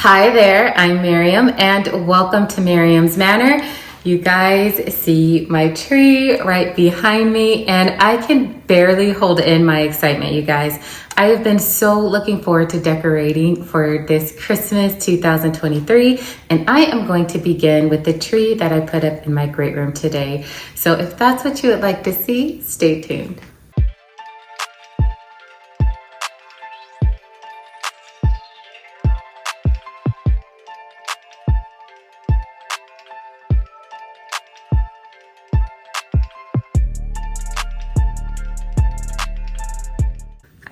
Hi there, I'm Miriam and welcome to Miriam's Manor. You guys see my tree right behind me and I can barely hold in my excitement, you guys. I have been so looking forward to decorating for this Christmas 2023 and I am going to begin with the tree that I put up in my great room today. So if that's what you would like to see, stay tuned.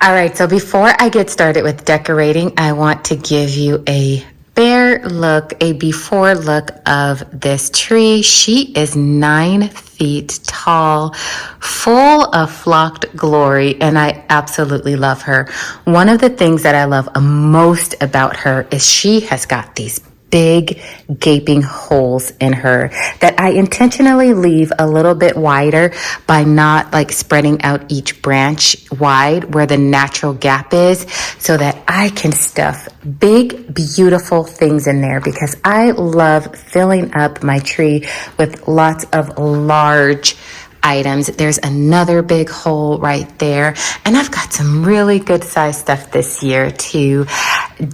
All right, so before I get started with decorating, I want to give you a before look of this tree. She is 9 feet tall, full of flocked glory, and I absolutely love her. One of the things that I love most about her is she has got these big gaping holes in her that I intentionally leave a little bit wider by not like spreading out each branch wide where the natural gap is, so that I can stuff big, beautiful things in there, because I love filling up my tree with lots of large items. There's another big hole right there, and I've got some really good size stuff this year to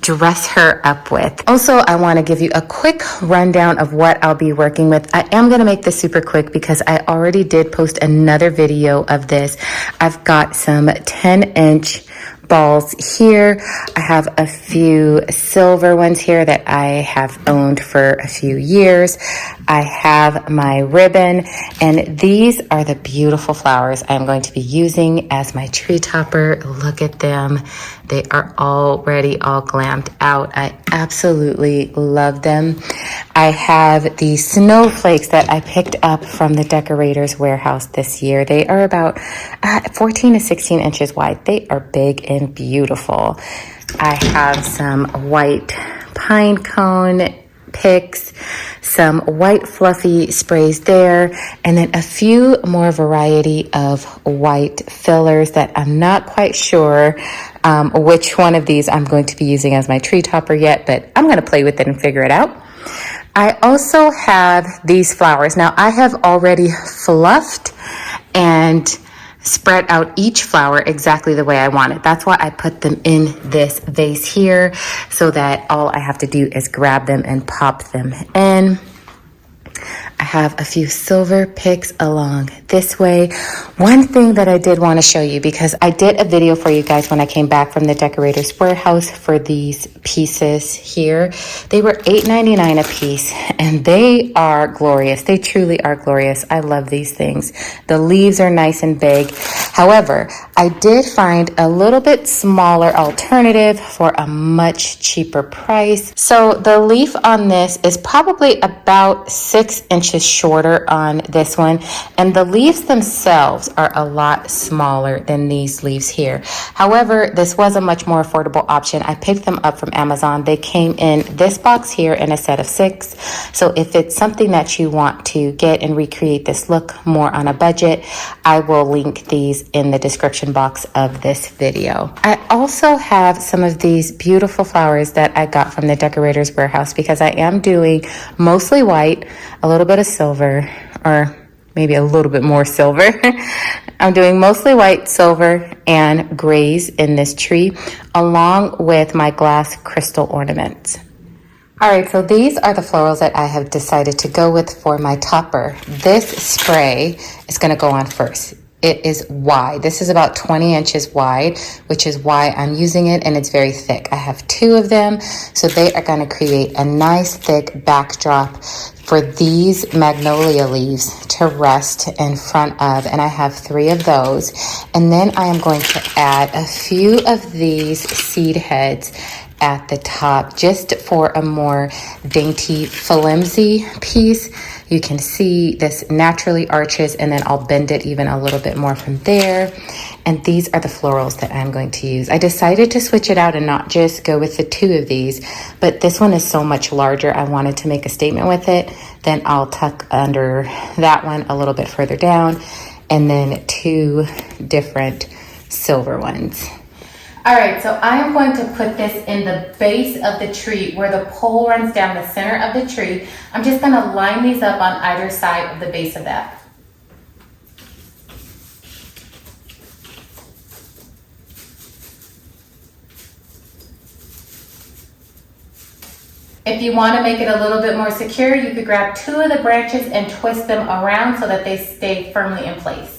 dress her up with. Also, I want to give you a quick rundown of what I'll be working with. I am going to make this super quick because I already did post another video of this. I've got some 10-inch balls here. I have a few silver ones here that I have owned for a few years. I have my ribbon, and these are the beautiful flowers I'm going to be using as my tree topper. Look at them. They are already all glammed out. I absolutely love them. I have these snowflakes that I picked up from the decorator's warehouse this year. They are about 14 to 16 inches wide. They are big and beautiful. I have some white pine cone picks, some white fluffy sprays there, and then a few more variety of white fillers that I'm not quite sure which one of these I'm going to be using as my tree topper yet, but I'm going to play with it and figure it out. I also have these flowers. Now, I have already fluffed and spread out each flower exactly the way I want it. That's why I put them in this vase here, so that all I have to do is grab them and pop them in. I have a few silver picks along this way. One thing that I did want to show you, because I did a video for you guys when I came back from the decorator's warehouse for these pieces here. They were $8.99 a piece, and they are glorious. They truly are glorious. I love these things. The leaves are nice and big. However, I did find a little bit smaller alternative for a much cheaper price. So the leaf on this is probably about 6 inches shorter on this one, and the leaves themselves are a lot smaller than these leaves here. However, this was a much more affordable option. I picked them up from Amazon. They came in this box here in a set of 6. So if it's something that you want to get and recreate this look more on a budget, I will link these in the description box of this video. I also have some of these beautiful flowers that I got from the decorator's warehouse, because I am doing mostly white, a little bit of silver, or maybe a little bit more silver. I'm doing mostly white, silver, and grays in this tree, along with my glass crystal ornaments. All right, so these are the florals that I have decided to go with for my topper. This spray is going to go on first. It is wide. This is about 20 inches wide, which is why I'm using it, and it's very thick. I have 2 of them, so they are going to create a nice thick backdrop for these magnolia leaves to rest in front of, and I have 3 of those. And then I am going to add a few of these seed heads at the top, just for a more dainty, flimsy piece. You can see this naturally arches, and then I'll bend it even a little bit more from there. And these are the florals that I'm going to use. I decided to switch it out and not just go with the 2 of these, but this one is so much larger. I wanted to make a statement with it. Then I'll tuck under that one a little bit further down, and then 2 different silver ones. All right, so I am going to put this in the base of the tree where the pole runs down the center of the tree. I'm just gonna line these up on either side of the base of that. If you want to make it a little bit more secure, you could grab 2 of the branches and twist them around so that they stay firmly in place.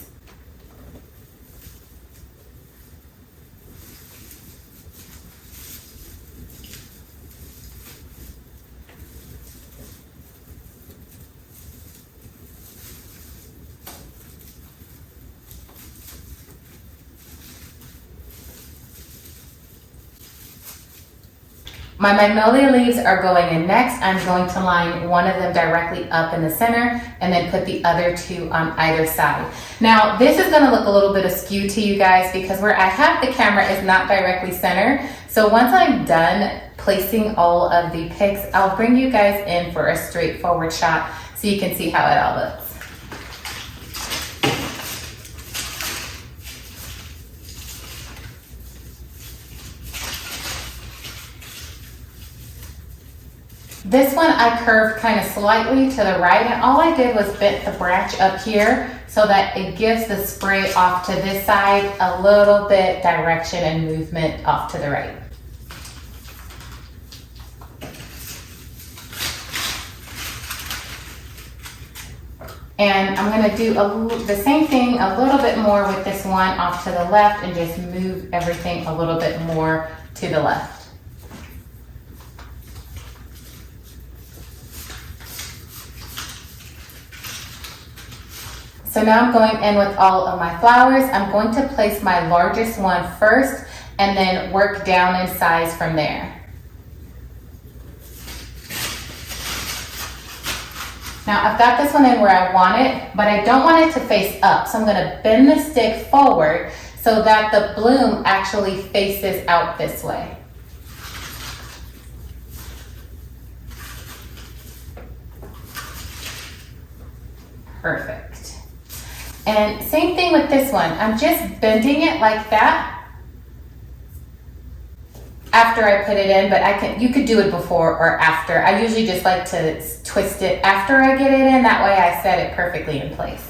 My magnolia leaves are going in next. I'm going to line one of them directly up in the center and then put the other 2 on either side. Now, this is gonna look a little bit askew to you guys because where I have the camera is not directly centered. So once I'm done placing all of the picks, I'll bring you guys in for a straightforward shot so you can see how it all looks. This one I curved kind of slightly to the right, and all I did was bent the branch up here so that it gives the spray off to this side a little bit direction and movement off to the right. And I'm gonna do the same thing a little bit more with this one off to the left and just move everything a little bit more to the left. So now I'm going in with all of my flowers. I'm going to place my largest one first and then work down in size from there. Now I've got this one in where I want it, but I don't want it to face up. So I'm gonna bend the stick forward so that the bloom actually faces out this way. Perfect. And same thing with this one. I'm just bending it like that after I put it in, but you could do it before or after. I usually just like to twist it after I get it in. That way I set it perfectly in place.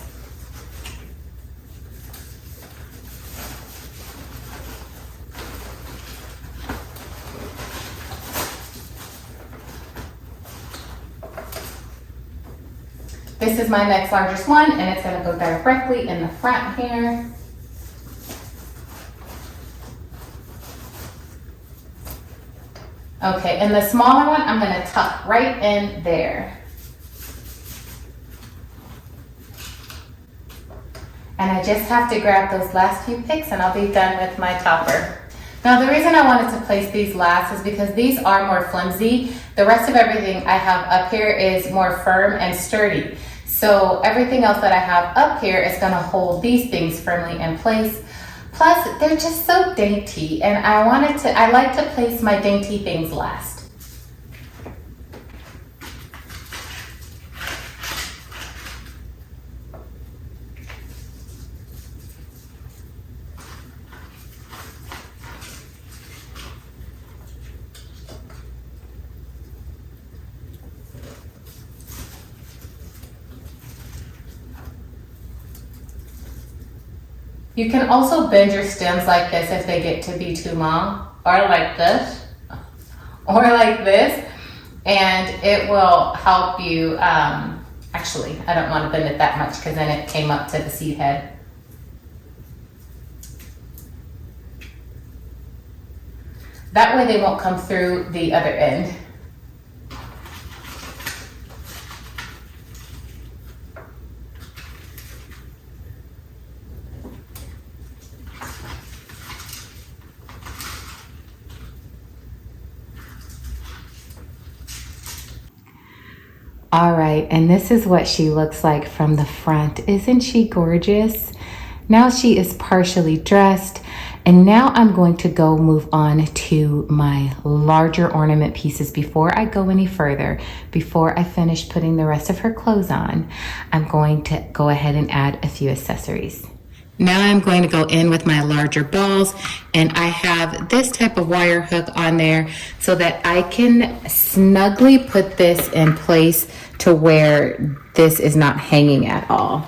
This is my next largest one, and it's gonna go directly in the front here. Okay, and the smaller one, I'm gonna tuck right in there. And I just have to grab those last few picks and I'll be done with my topper. Now, the reason I wanted to place these last is because these are more flimsy. The rest of everything I have up here is more firm and sturdy. So everything else that I have up here is gonna hold these things firmly in place. Plus, they're just so dainty, and I like to place my dainty things last. You can also bend your stems like this if they get to be too long, or like this, or like this, and it will help you, actually, I don't want to bend it that much because then it came up to the seed head. That way they won't come through the other end. All right, and this is what she looks like from the front. Isn't she gorgeous? Now she is partially dressed, and now I'm going to go move on to my larger ornament pieces. Before I go any further, before I finish putting the rest of her clothes on, I'm going to go ahead and add a few accessories. Now I'm going to go in with my larger balls, and I have this type of wire hook on there so that I can snugly put this in place to where this is not hanging at all.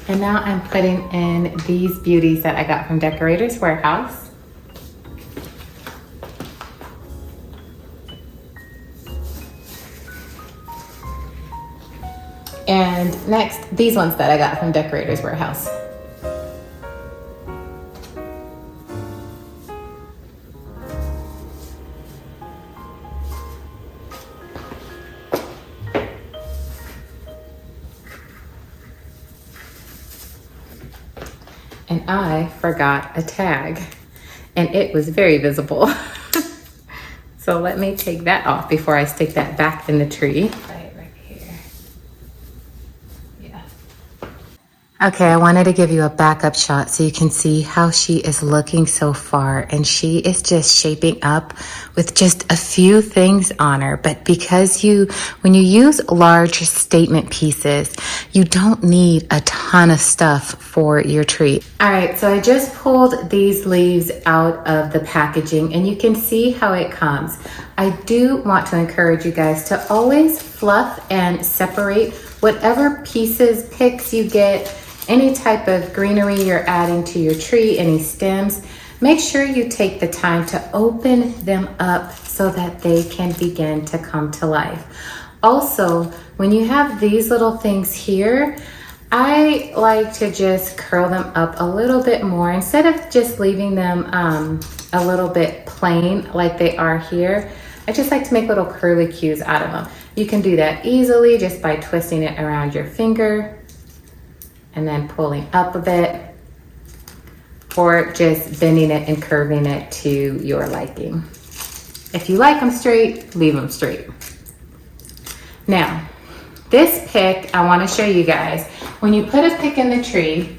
And now I'm putting in these beauties that I got from Decorators Warehouse. And next, these ones that I got from Decorators Warehouse. And I forgot a tag, and it was very visible. So let me take that off before I stick that back in the tree. Right here. Yeah. Okay, I wanted to give you a backup shot so you can see how she is looking so far, and she is just shaping up with just a few things on her. But because when you use large statement pieces, you don't need a ton of stuff for your tree. All right, so I just pulled these leaves out of the packaging, and you can see how it comes. I do want to encourage you guys to always fluff and separate whatever picks you get, any type of greenery you're adding to your tree, any stems. Make sure you take the time to open them up so that they can begin to come to life. Also, when you have these little things here, I like to just curl them up a little bit more instead of just leaving them a little bit plain like they are here. I just like to make little curly cues out of them. You can do that easily just by twisting it around your finger and then pulling up a bit, or just bending it and curving it to your liking. If you like them straight, leave them straight. Now, this pick, I want to show you guys. When you put a pick in the tree,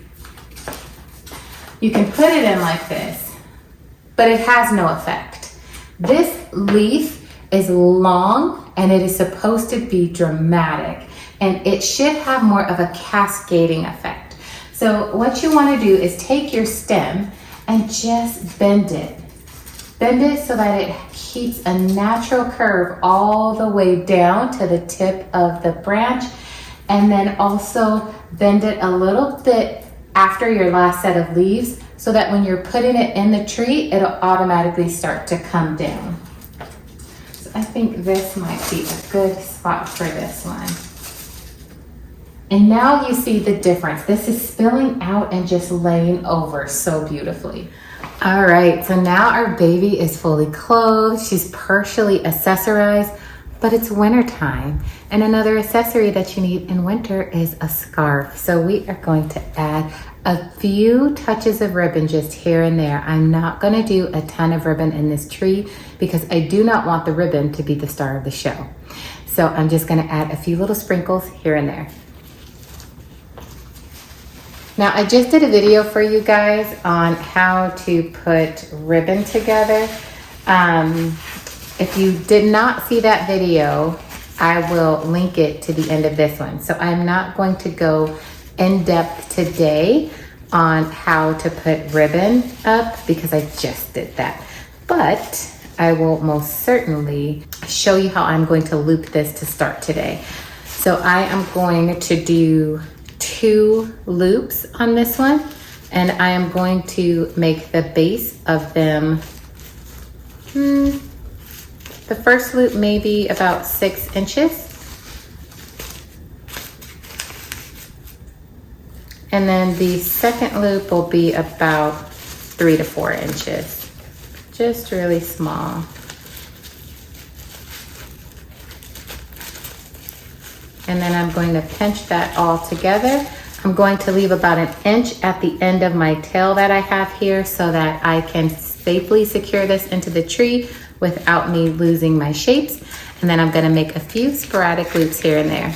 you can put it in like this, but it has no effect. This leaf is long and it is supposed to be dramatic, and it should have more of a cascading effect. So what you want to do is take your stem and just bend it. Bend it so that it keeps a natural curve all the way down to the tip of the branch, and then also bend it a little bit after your last set of leaves so that when you're putting it in the tree, it'll automatically start to come down. So I think this might be a good spot for this one. And now you see the difference. This is spilling out and just laying over so beautifully. All right, so now our baby is fully clothed. She's partially accessorized, but it's winter time. And another accessory that you need in winter is a scarf. So we are going to add a few touches of ribbon just here and there. I'm not gonna do a ton of ribbon in this tree because I do not want the ribbon to be the star of the show. So I'm just gonna add a few little sprinkles here and there. Now I just did a video for you guys on how to put ribbon together. If you did not see that video, I will link it to the end of this one. So I'm not going to go in depth today on how to put ribbon up because I just did that. But I will most certainly show you how I'm going to loop this to start today. So I am going to do 2 loops on this one, and I am going to make the base of them, the first loop maybe about 6 inches. And then the second loop will be about 3 to 4 inches, just really small. And then I'm going to pinch that all together. I'm going to leave about 1 inch at the end of my tail that I have here so that I can safely secure this into the tree without me losing my shapes. And then I'm going to make a few sporadic loops here and there.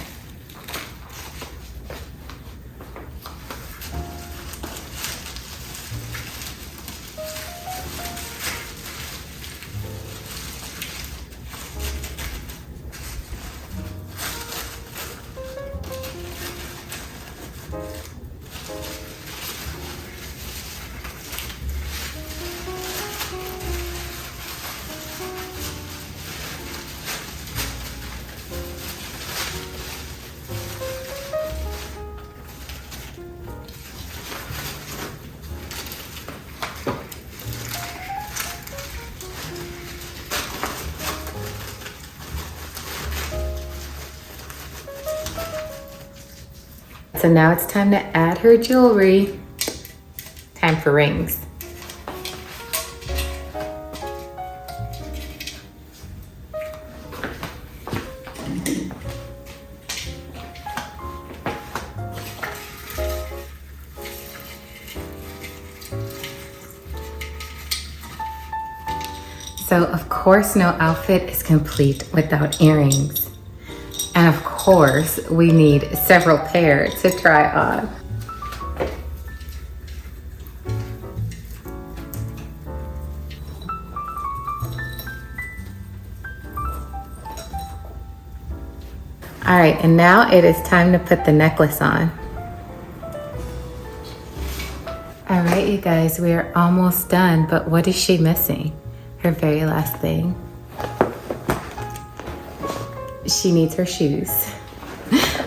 So now it's time to add her jewelry. Time for rings. So of course, no outfit is complete without earrings. And of course, we need several pairs to try on. All right, and now it is time to put the necklace on. All right, you guys, we are almost done, but what is she missing? Her very last thing. She needs her shoes.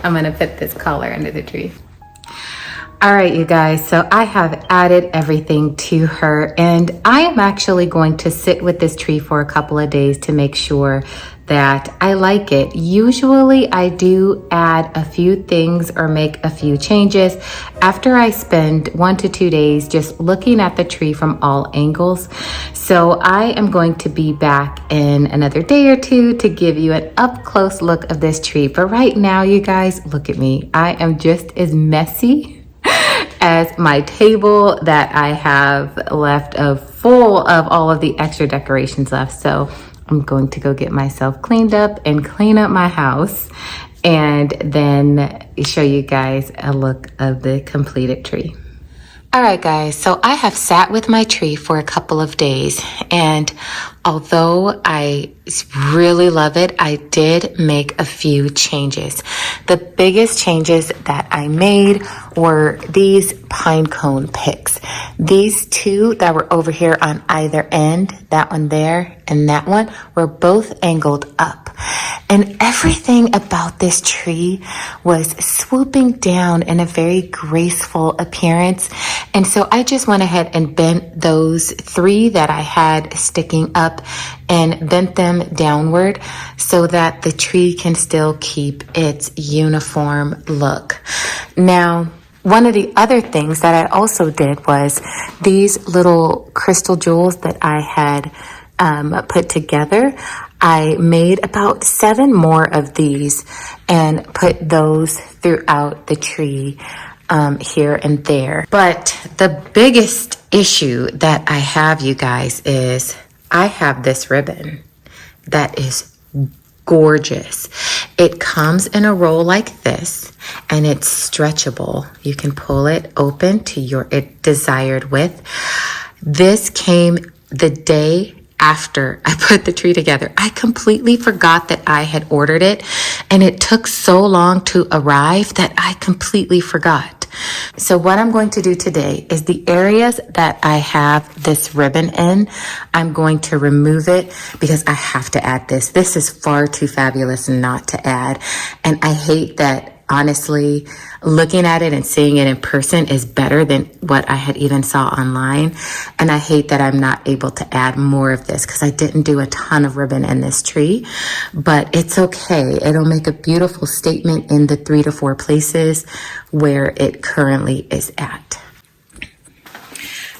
I'm gonna put this collar under the tree. All right, you guys, so I have added everything to her, and I am actually going to sit with this tree for a couple of days to make sure that I like it. Usually I do add a few things or make a few changes after I spend 1 to 2 days just looking at the tree from all angles. So I am going to be back in another day or two to give you an up close look of this tree. But right now, you guys, look at me. I am just as messy as my table that I have left full of all of the extra decorations left. So I'm going to go get myself cleaned up and clean up my house and then show you guys a look of the completed tree. All right, guys, so I have sat with my tree for a couple of days, and although I really love it, I did make a few changes. The biggest changes that I made were these pine cone picks. These two that were over here on either end, that one there and that one, were both angled up. And everything about this tree was swooping down in a very graceful appearance. And so I just went ahead and bent those 3 that I had sticking up and bent them downward so that the tree can still keep its uniform look. Now, one of the other things that I also did was these little crystal jewels that I had put together. I made about 7 more of these and put those throughout the tree here and there. But the biggest issue that I have, you guys, is I have this ribbon that is gorgeous. It comes in a roll like this and it's stretchable. You can pull it open to your desired width. This came the day after I put the tree together. I completely forgot that I had ordered it, and it took so long to arrive that I completely forgot. So what I'm going to do today is the areas that I have this ribbon in, I'm going to remove it because I have to add this. This is far too fabulous not to add. And I hate that, honestly, looking at it and seeing it in person is better than what I had even saw online. And I hate that I'm not able to add more of this because I didn't do a ton of ribbon in this tree, but it's okay. It'll make a beautiful statement in the 3 to 4 places where it currently is at.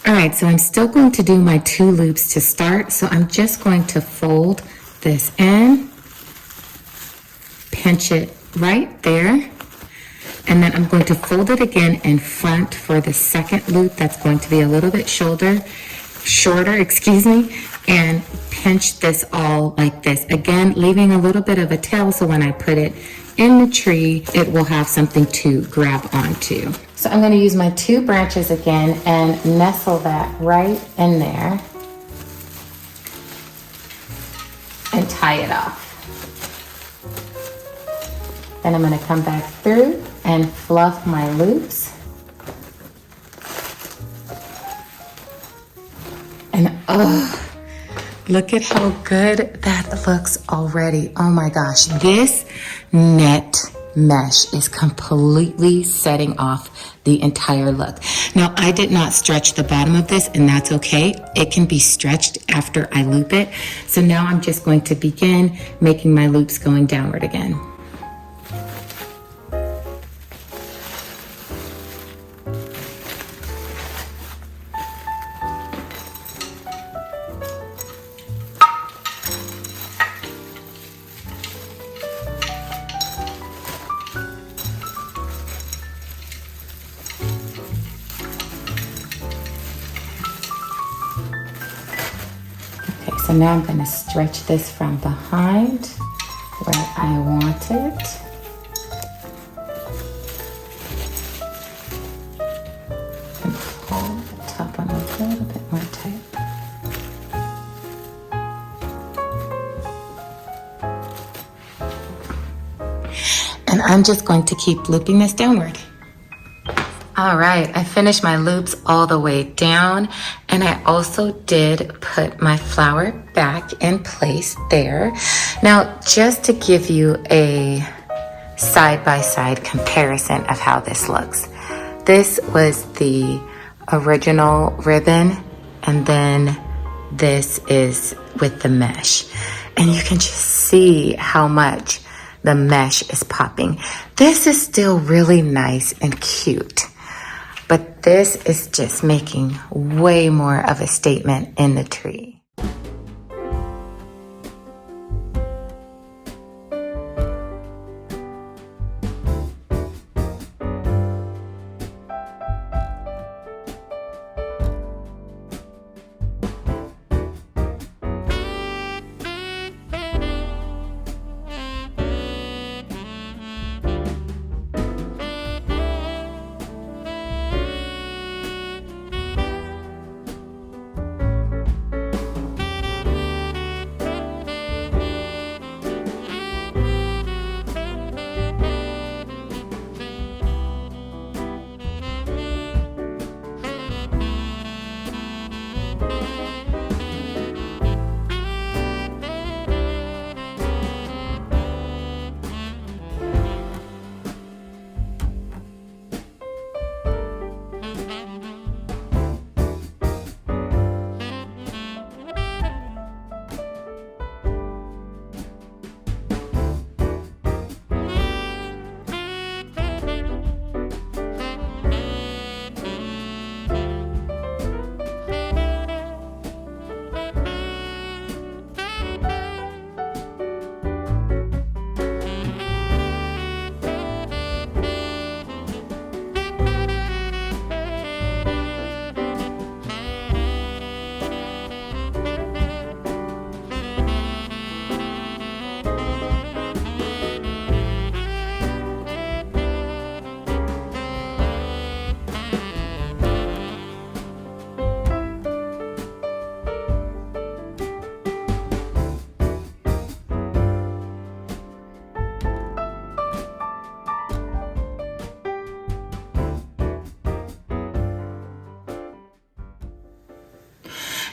All right, so I'm still going to do my 2 loops to start. So I'm just going to fold this in, pinch it right there. And then I'm going to fold it again in front for the second loop. That's going to be a little bit shorter, and pinch this all like this. Again, leaving a little bit of a tail so when I put it in the tree, it will have something to grab onto. So I'm going to use my 2 branches again and nestle that right in there and tie it off. Then I'm going to come back through and fluff my loops. And oh, look at how good that looks already. Oh my gosh, this net mesh is completely setting off the entire look. Now, I did not stretch the bottom of this, and that's okay. It can be stretched after I loop it. So now I'm just going to begin making my loops going downward again. So now I'm going to stretch this from behind where I want it. And pull the top one a little bit more tight. And I'm just going to keep looping this downward. All right, I finished my loops all the way down, and I also did put my flower back in place there. Now, just to give you a side-by-side comparison of how this looks. This was the original ribbon, and then this is with the mesh. And you can just see how much the mesh is popping. This is still really nice and cute. But this is just making way more of a statement in the tree.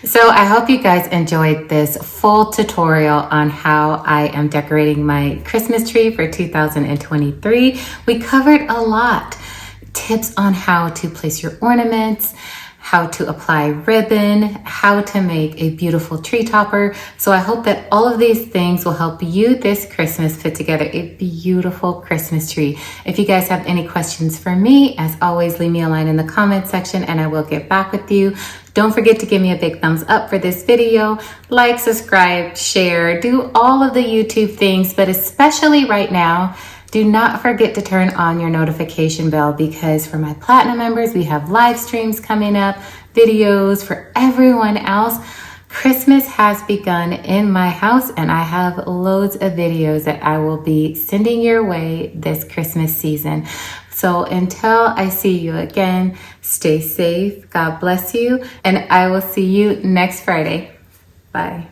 So I hope you guys enjoyed this full tutorial on how I am decorating my Christmas tree for 2023. We covered a lot. Tips on how to place your ornaments, how to apply ribbon, how to make a beautiful tree topper. So I hope that all of these things will help you this Christmas put together a beautiful Christmas tree. If you guys have any questions for me, as always, leave me a line in the comment section and I will get back with you. Don't forget to give me a big thumbs up for this video. Like, subscribe, share, do all of the YouTube things, but especially right now, do not forget to turn on your notification bell because for my platinum members, we have live streams coming up, videos for everyone else. Christmas has begun in my house and I have loads of videos that I will be sending your way this Christmas season. So until I see you again, stay safe, God bless you, and I will see you next Friday. Bye.